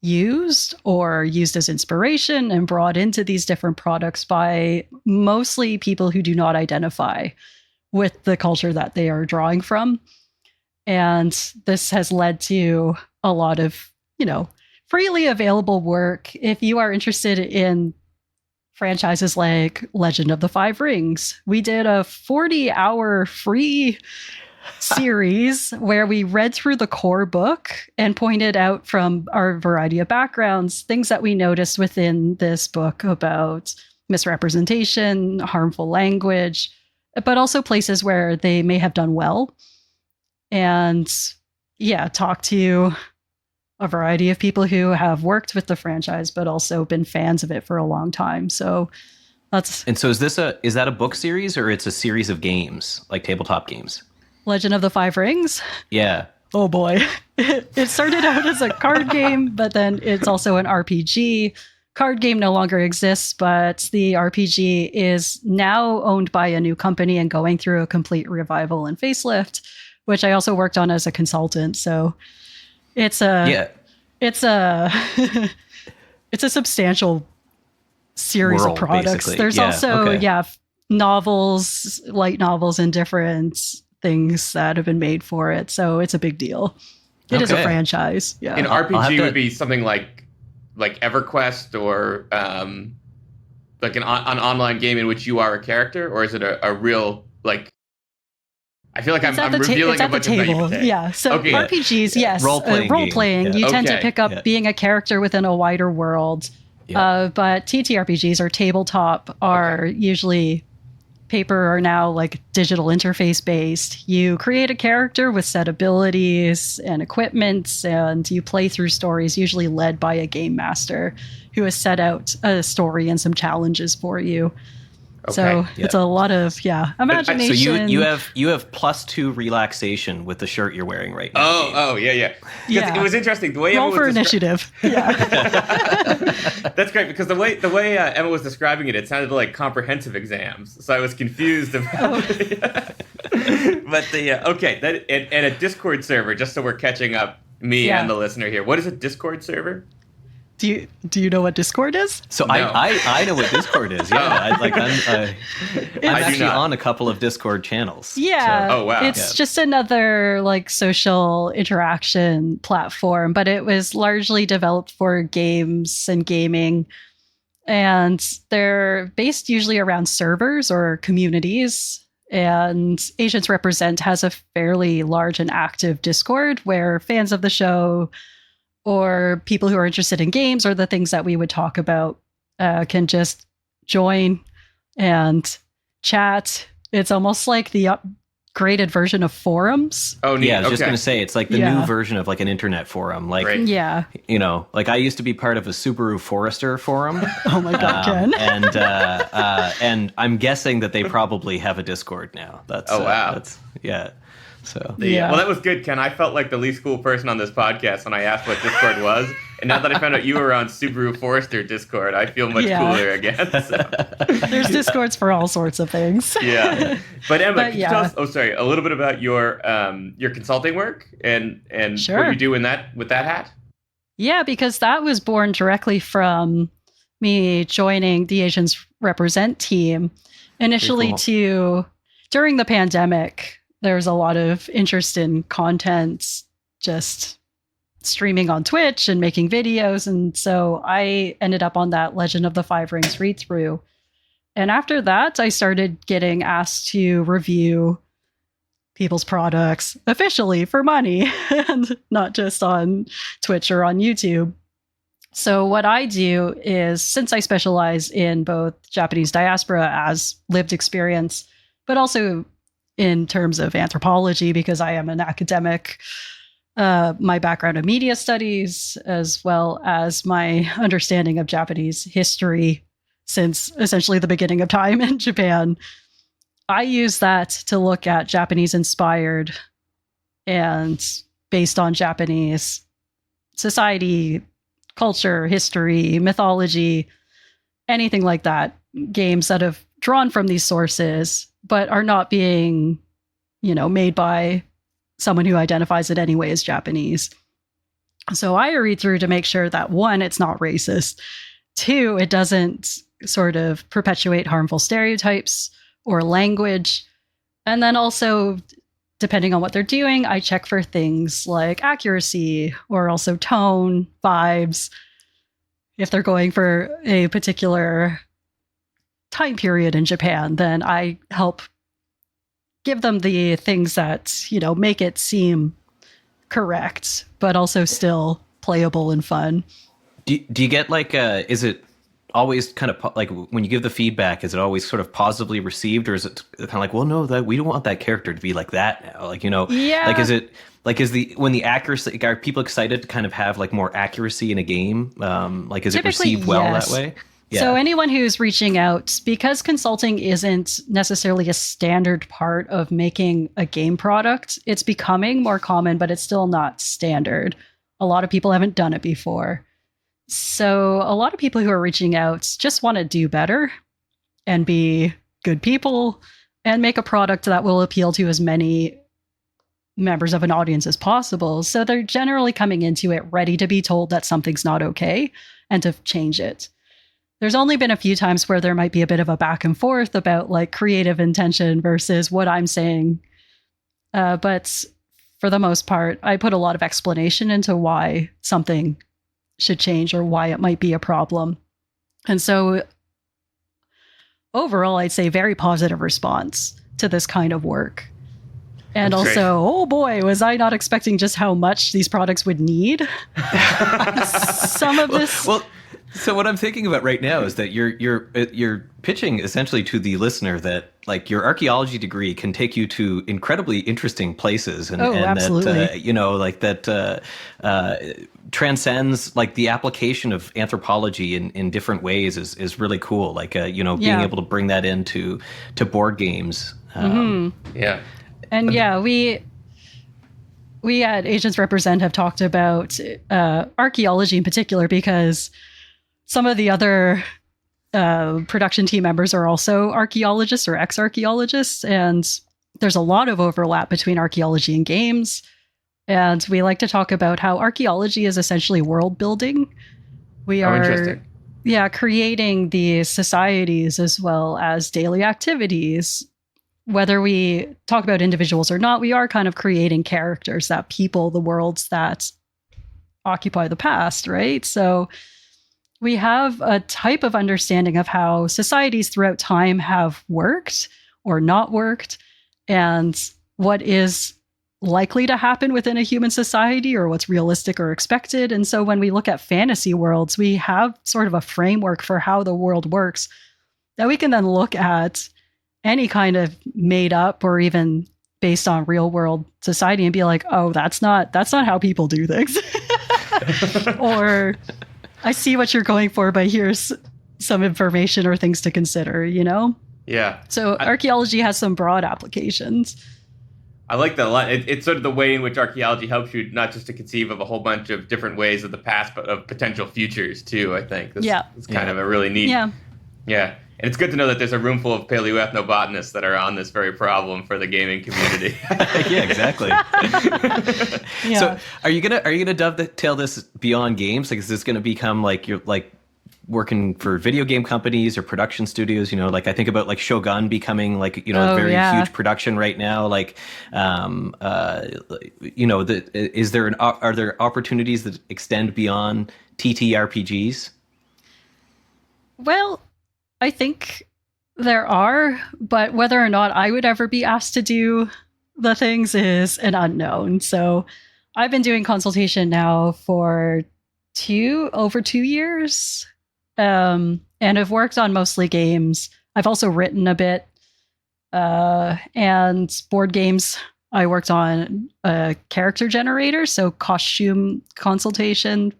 used as inspiration and brought into these different products by mostly people who do not identify with the culture that they are drawing from. And this has led to a lot of, freely available work. If you are interested in franchises like Legend of the Five Rings, we did a 40-hour free series where we read through the core book and pointed out from our variety of backgrounds things that we noticed within this book about misrepresentation, harmful language, but also places where they may have done well. And talk to a variety of people who have worked with the franchise but also been fans of it for a long time. So that's... And so is that a book series or it's a series of games, like tabletop games? Legend of the Five Rings? Yeah. Oh boy. It started out as a card game, but then it's also an RPG. Card game no longer exists, but the RPG is now owned by a new company and going through a complete revival and facelift, which I also worked on as a consultant. So it's a substantial series world, of products. basically. There's also novels, light novels, and different things that have been made for it. So it's a big deal. It is a franchise. Yeah. An RPG would be something like EverQuest or like an online game in which you are a character, or is it a real like? I feel like I'm revealing a bunch of naivete. Yeah. So RPGs, yes, role playing. You tend to pick up being a character within a wider world. Yeah. But TTRPGs or tabletop are usually paper or now like digital interface based. You create a character with set abilities and equipment, and you play through stories usually led by a game master who has set out a story and some challenges for you. So it's a lot of imagination. So you have +2 relaxation with the shirt you're wearing right now. Yeah. It was interesting the way roll for initiative. Yeah, that's great because the way Emma was describing it sounded like comprehensive exams. So I was confused about it. But and a Discord server, just so we're catching up, me and the listener here. What is a Discord server? Do you know what Discord is? So no. I know what Discord is. Yeah, I'm actually on a couple of Discord channels. Yeah. So. Oh wow. It's just another like social interaction platform, but it was largely developed for games and gaming, and they're based usually around servers or communities. And Asians Represent has a fairly large and active Discord where fans of the show or people who are interested in games or the things that we would talk about can just join and chat. It's almost like the upgraded version of forums. Oh, neat. Yeah, I was just going to say, it's like the new version of like an internet forum. Like, you know, like I used to be part of a Subaru Forester forum. Oh my God, Ken. And I'm guessing that they probably have a Discord now. That's wow. So well, that was good, Ken. I felt like the least cool person on this podcast when I asked what Discord was, and now that I found out you were on Subaru Forester Discord, I feel much cooler again. So. There's Discords for all sorts of things. Yeah, but Emma, can you tell us? A little bit about your consulting work and what you do with that hat. Yeah, because that was born directly from me joining the Asians Represent team initially. During the pandemic. There's a lot of interest in content, just streaming on Twitch and making videos. And so I ended up on that Legend of the Five Rings read through. And after that, I started getting asked to review people's products officially for money and not just on Twitch or on YouTube. So what I do is, since I specialize in both Japanese diaspora as lived experience, but also in terms of anthropology, because I am an academic, my background in media studies, as well as my understanding of Japanese history since essentially the beginning of time in Japan. I use that to look at Japanese inspired and based on Japanese society, culture, history, mythology, anything like that, games that have drawn from these sources, but are not being, made by someone who identifies in any way as Japanese. So I read through to make sure that 1, it's not racist. 2, it doesn't sort of perpetuate harmful stereotypes or language. And then also, depending on what they're doing, I check for things like accuracy or also tone, vibes. If they're going for a particular time period in Japan, then I help give them the things that, make it seem correct, but also still playable and fun. Do you get is it always kind of like when you give the feedback, is it always sort of positively received, or is it kind of like, well, no, that we don't want that character to be like that now? When the accuracy, are people excited to kind of have like more accuracy in a game? Is it received well that way? Yeah. So anyone who's reaching out, because consulting isn't necessarily a standard part of making a game product, it's becoming more common, but it's still not standard. A lot of people haven't done it before. So a lot of people who are reaching out just want to do better and be good people and make a product that will appeal to as many members of an audience as possible. So they're generally coming into it ready to be told that something's not okay and to change it. there's only been a few times where there might be a bit of a back and forth about like creative intention versus what I'm saying. But for the most part, I put a lot of explanation into why something should change or why it might be a problem. And so overall, I'd say very positive response to this kind of work. And That's also, great. oh boy, was I not expecting just how much these products would need. Some of this. Well, so what I'm thinking about right now is that you're pitching essentially to the listener that like your archaeology degree can take you to incredibly interesting places, and absolutely. that transcends like the application of anthropology in different ways is really cool. Like being able to bring that into board games. Yeah. And we at Agents Represent have talked about archaeology in particular because some of the other production team members are also archaeologists or ex-archaeologists, and there's a lot of overlap between archaeology and games. And we like to talk about how archaeology is essentially world building. We are creating these societies as well as daily activities. Whether we talk about individuals or not, we are kind of creating characters that people the worlds that occupy the past, right? So we have a type of understanding of how societies throughout time have worked or not worked, and what is likely to happen within a human society or what's realistic or expected. And so when we look at fantasy worlds, we have sort of a framework for how the world works that we can then look at any kind of made up or even based on real world society and be like, oh, that's not how people do things. Or I see what you're going for, but here's some information or things to consider, Yeah. So archaeology has some broad applications. I like that a lot. It's sort of the way in which archaeology helps you not just to conceive of a whole bunch of different ways of the past, but of potential futures too, I think. It's kind of a really neat. Yeah. And it's good to know that there's a room full of paleoethnobotanists that are on this very problem for the gaming community. Yeah, exactly. Yeah. So are you gonna dovetail this beyond games? Like, is this gonna become like you're like working for video game companies or production studios? Like I think about like Shogun becoming like a very huge production right now. Like, are there opportunities that extend beyond TTRPGs? Well, I think there are, but whether or not I would ever be asked to do the things is an unknown. So I've been doing consultation now for over 2 years, and I've worked on mostly games. I've also written a bit, and board games. I worked on a character generator, so costume consultation.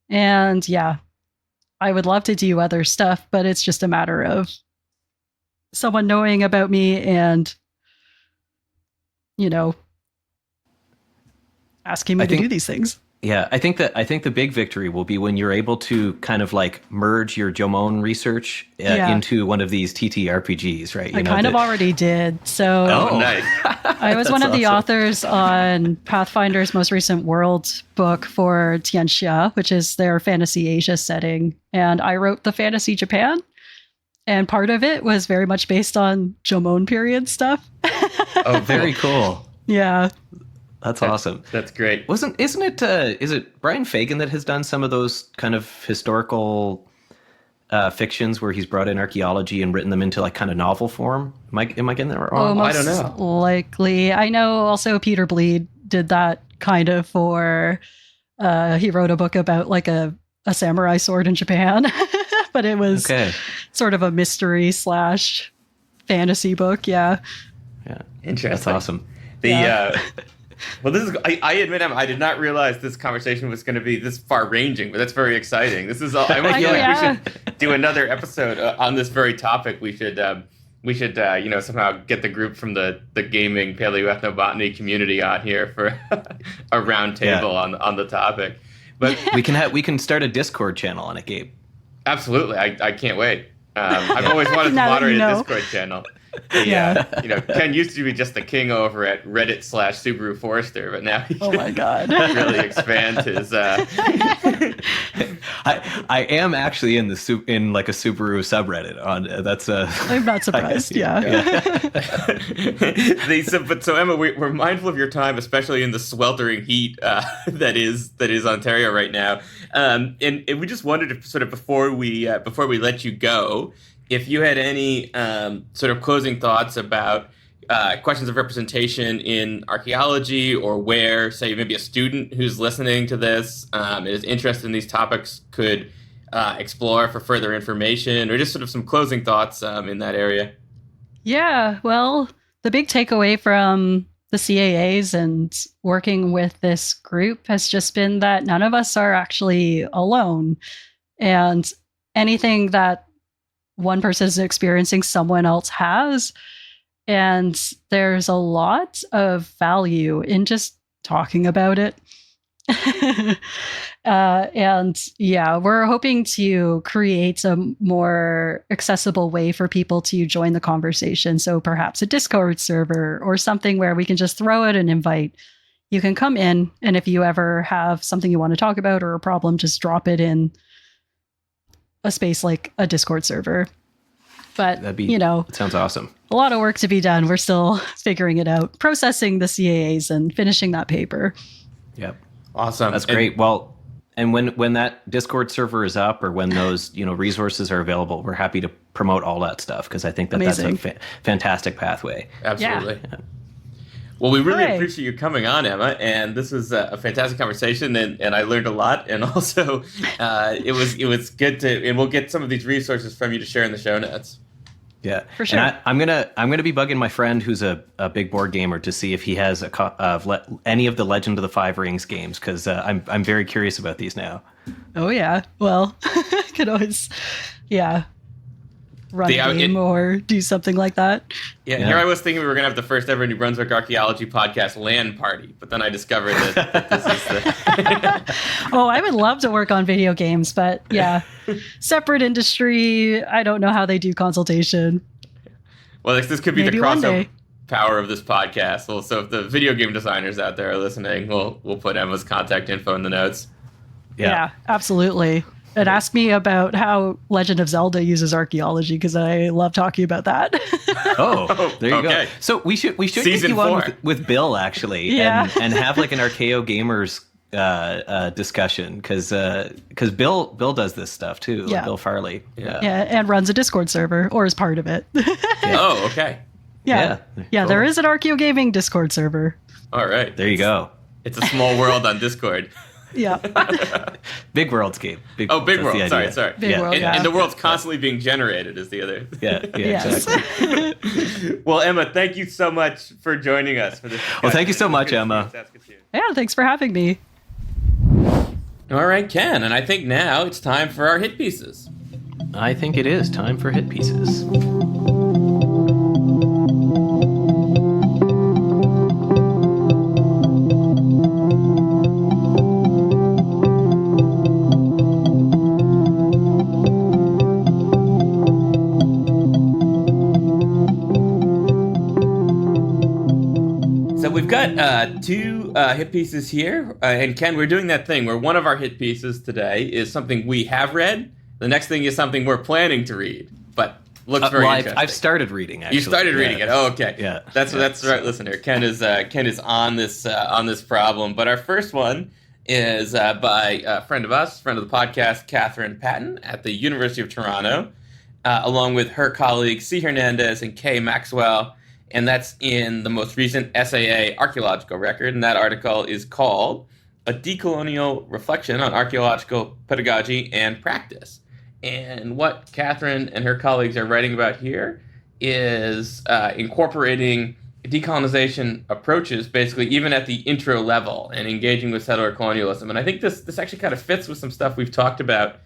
And I would love to do other stuff, but it's just a matter of someone knowing about me and, asking me to do these things. Yeah, I think the big victory will be when you're able to kind of like merge your Jomon research into one of these TTRPGs, right? I kind of already did. So nice. I was one of the authors on Pathfinder's most recent world book for Tianxia, which is their fantasy Asia setting. And I wrote the fantasy Japan. And part of it was very much based on Jomon period stuff. Oh, very cool. Yeah. That's awesome. That's great. Is it Brian Fagan that has done some of those kind of historical fictions where he's brought in archaeology and written them into like kind of novel form? Am I getting that wrong? Most I don't know. Likely. I know also Peter Bleed did that kind of for, he wrote a book about like a samurai sword in Japan, but it was sort of a mystery / fantasy book. Yeah. Yeah. Interesting. That's awesome. Well, this is. I admit, I did not realize this conversation was going to be this far-ranging, but that's very exciting. This is. I almost feel like we should do another episode on this very topic. We should somehow get the group from the gaming paleoethnobotany community on here for a round table on the topic. But we can start a Discord channel on it, Gabe. Absolutely, I can't wait. I've always wanted to moderate a Discord channel. Ken used to be just the king over at Reddit /Subaru Forester, but now he my God, really expand his. I I am actually in like a Subaru subreddit on that's I'm not surprised. Yeah. So Emma, we're mindful of your time, especially in the sweltering heat that is Ontario right now. And we just wondered if, sort of before we let you go, if you had any sort of closing thoughts about questions of representation in archaeology, or where, say, maybe a student who's listening to this is interested in these topics could explore for further information, or just sort of some closing thoughts in that area. Yeah, well, the big takeaway from the CAAs and working with this group has just been that none of us are actually alone. And anything that one person is experiencing, someone else has. And there's a lot of value in just talking about it. And yeah, we're hoping to create a more accessible way for people to join the conversation. So perhaps a Discord server or something where we can just throw out an invite. You can come in, and if you ever have something you want to talk about or a problem, just drop it in a space like a Discord server. But, it sounds awesome. A lot of work to be done. We're still figuring it out, processing the CAAs and finishing that paper. Yep. Awesome. That's great. Well, and when that Discord server is up, or when those resources are available, we're happy to promote all that stuff, because I think that's a fantastic pathway. Absolutely. Yeah. Well, we really appreciate you coming on, Emma, and this was a fantastic conversation, and I learned a lot, and also it was good to, and we'll get some of these resources from you to share in the show notes. Yeah, for sure. And I'm gonna be bugging my friend who's a big board gamer to see if he has any of the Legend of the Five Rings games, because I'm very curious about these now. Oh yeah, well, could always run a game or do something like that. Yeah, here I was thinking we were gonna have the first ever New Brunswick Archaeology podcast LAN party, but then I discovered that this is the. Oh, I would love to work on video games, but yeah, separate industry. I don't know how they do consultation. Well, this could be Maybe the one crossover day. Power of this podcast. Well, so if the video game designers out there are listening, we'll put Emma's contact info in the notes. Yeah, absolutely. And ask me about how Legend of Zelda uses archaeology, because I love talking about that. Oh, there you go. So we should get you on with Bill, actually, and have like an Archaeo Gamers discussion, because Bill does this stuff too. Yeah. Like Bill Farley. Yeah, and runs a Discord server, or is part of it. Oh, okay. Yeah, cool. There is an Archaeo Gaming Discord server. All right. There you go. It's a small world on Discord. Yeah. Big Worldscape. Big World. Sorry. Big World, and the world's constantly being generated is the other. Yeah, yes. Exactly. Well, Emma, thank you so much for joining us for this discussion. Well, thank you so much, Emma. Yeah, thanks for having me. All right, Ken, and I think now it's time for our hit pieces. I think it is time for hit pieces. We've got two hit pieces here, and Ken, we're doing that thing where one of our hit pieces today is something we have read. The next thing is something we're planning to read, but looks very interesting. I've started reading. Actually, you started reading it. Oh, okay. Yeah, that's the right listener. Ken is on this problem. But our first one is by a friend of the podcast, Catherine Patton at the University of Toronto, along with her colleagues C. Hernandez and K. Maxwell. And that's in the most recent SAA archaeological record. And that article is called A Decolonial Reflection on Archaeological Pedagogy and Practice. And what Catherine and her colleagues are writing about here is incorporating decolonization approaches, basically even at the intro level, and engaging with settler colonialism. And I think this actually kind of fits with some stuff we've talked about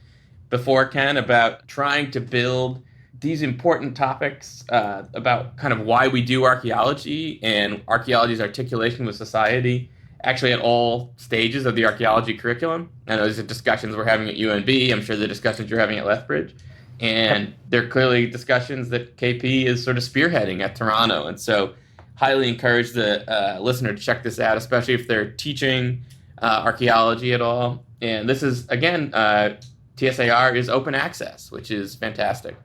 before, Ken, about trying to build these important topics about kind of why we do archaeology and archaeology's articulation with society, actually at all stages of the archaeology curriculum. I know these are discussions we're having at UNB. I'm sure the discussions you're having at Lethbridge. And they're clearly discussions that KP is sort of spearheading at Toronto. And so highly encourage the listener to check this out, especially if they're teaching archaeology at all. And this is, again, TSAR is open access, which is fantastic.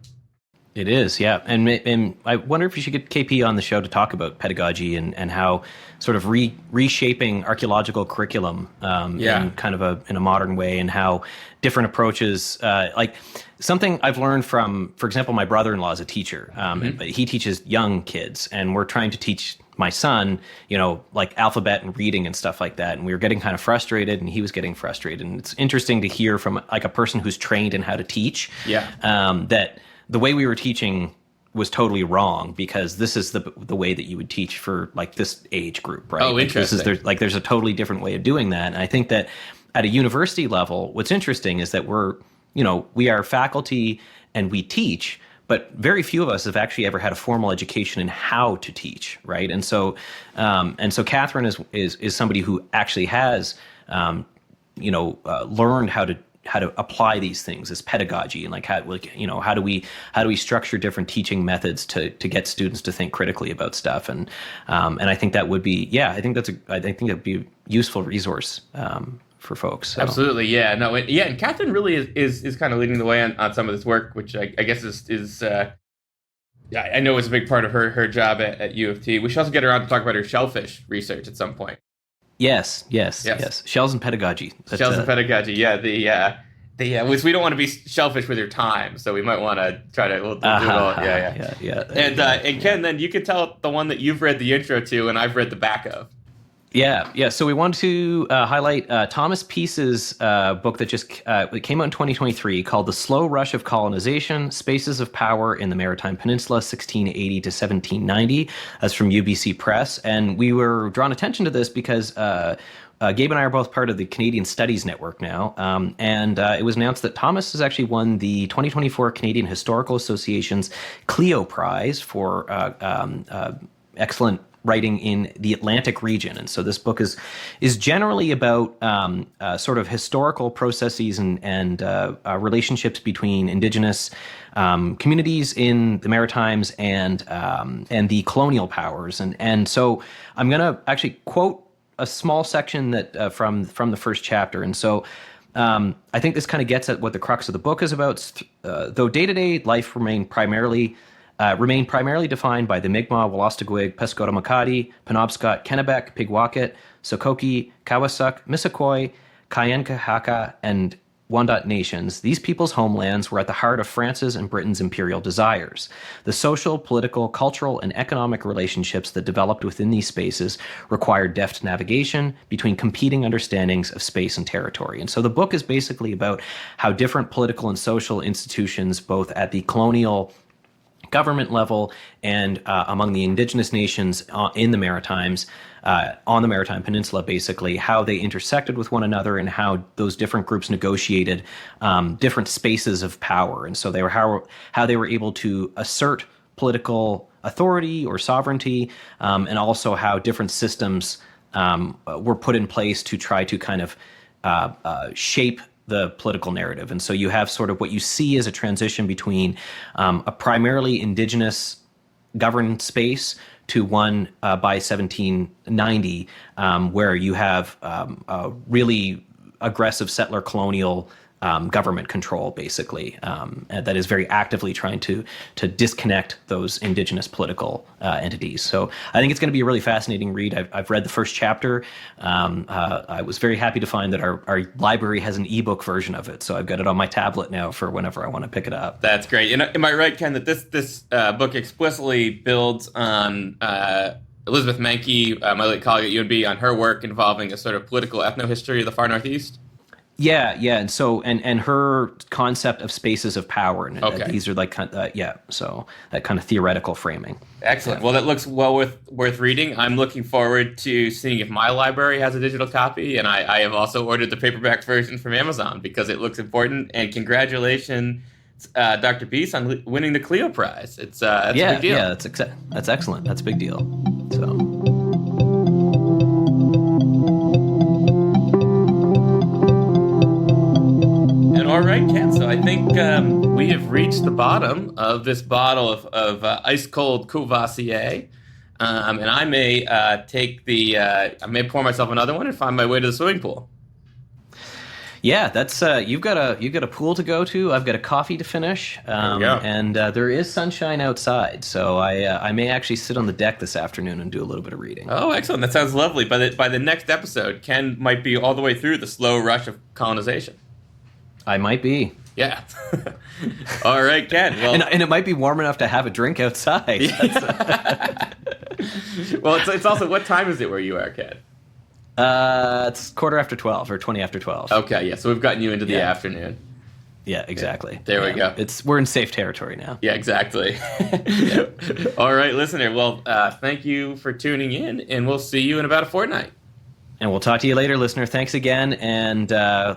It is, yeah. And I wonder if you should get KP on the show to talk about pedagogy and how sort of reshaping archaeological curriculum in kind of in a modern way, and how different approaches, like something I've learned from, for example, my brother-in-law is a teacher. He teaches young kids, and we're trying to teach my son, like alphabet and reading and stuff like that. And we were getting kind of frustrated, and he was getting frustrated. And it's interesting to hear from like a person who's trained in how to teach, that the way we were teaching was totally wrong, because this is the way that you would teach for like this age group, right? Oh, interesting. There's a totally different way of doing that. And I think that at a university level, what's interesting is that we are faculty and we teach, but very few of us have actually ever had a formal education in how to teach, right? And so Catherine is somebody who actually has, learned how to apply these things as pedagogy, and how do we structure different teaching methods to get students to think critically about stuff, and I think that would be I think that'd be a useful resource for folks. So. Absolutely, and Catherine really is kind of leading the way on some of this work, which I guess is I know is a big part of her job at U of T. We should also get her on to talk about her shellfish research at some point. Yes. Shells and pedagogy. Shells and pedagogy. Which we don't want to be shellfish with your time, so we might want to try to. We'll do it all. And Ken, then you could tell the one that you've read the intro to, and I've read the back of. Yeah. So we want to highlight Thomas Peace's book that just it came out in 2023, called "The Slow Rush of Colonization: Spaces of Power in the Maritime Peninsula, 1680 to 1790." That's from UBC Press, and we were drawn attention to this because Gabe and I are both part of the Canadian Studies Network now, and it was announced that Thomas has actually won the 2024 Canadian Historical Association's Clio Prize for excellent writing in the Atlantic region. And so this book is generally about sort of historical processes and relationships between Indigenous communities in the Maritimes and the colonial powers. And so I'm going to actually quote a small section that from the first chapter. And so I think this kind of gets at what the crux of the book is about. Though day-to-day life remained primarily defined by the Mi'kmaq, Wolastoqiyik, Pescota-Makati, Penobscot, Kennebec, Pigwacket, Sokoki, Kawasuk, Missisquoi, Kayankahaka, and Wendat nations, these people's homelands were at the heart of France's and Britain's imperial desires. The social, political, cultural, and economic relationships that developed within these spaces required deft navigation between competing understandings of space and territory. And so the book is basically about how different political and social institutions, both at the colonial government level and among the indigenous nations in the Maritimes, on the Maritime Peninsula, basically, how they intersected with one another and how those different groups negotiated different spaces of power. And so they were how they were able to assert political authority or sovereignty, and also how different systems were put in place to try to kind of shape the political narrative. And so you have sort of what you see as a transition between a primarily indigenous governed space to one by 1790, where you have a really aggressive settler colonial government control, basically, that is very actively trying to disconnect those indigenous political entities. So I think it's going to be a really fascinating read. I've read the first chapter. I was very happy to find that our library has an ebook version of it, so I've got it on my tablet now for whenever I want to pick it up. That's great. And am I right, Ken, that this book explicitly builds on Elizabeth Menke, my late colleague at UNB, on her work involving a sort of political ethnohistory of the far northeast? Yeah, and so and her concept of spaces of power, and these are like so that kind of theoretical framing. Excellent. Well, that looks worth reading. I'm looking forward to seeing if my library has a digital copy, and I have also ordered the paperback version from Amazon because it looks important. And congratulations, Dr. Peace, on winning the Clio Prize. It's a big deal. Yeah, that's excellent. That's a big deal. So. All right, Ken. So I think we have reached the bottom of this bottle of ice-cold Courvoisier, and I may I may pour myself another one and find my way to the swimming pool. Yeah, that's you've got a pool to go to. I've got a coffee to finish, and there is sunshine outside, so I may actually sit on the deck this afternoon and do a little bit of reading. Oh, excellent! That sounds lovely. By the next episode, Ken might be all the way through the slow rush of colonization. I might be. Yeah. All right, Ken. Well, and it might be warm enough to have a drink outside. Yeah. Well, it's also, what time is it where you are, Ken? It's 12:15 or 20 after 12. Okay, yeah. So we've gotten you into the afternoon. Yeah, exactly. There we go. We're in safe territory now. Yeah, exactly. All right, listener. Well, thank you for tuning in, and we'll see you in about a fortnight. And we'll talk to you later, listener. Thanks again, and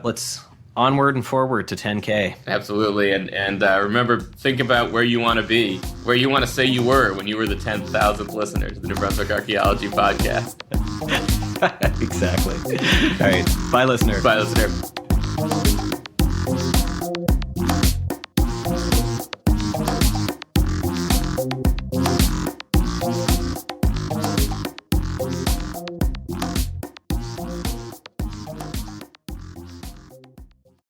let's onward and forward to 10K. Absolutely, and remember, think about where you want to be, where you want to say you were when you were the 10,000th listener to the New Brunswick Archaeology podcast. Exactly. All right. Bye, listener. Bye, listener.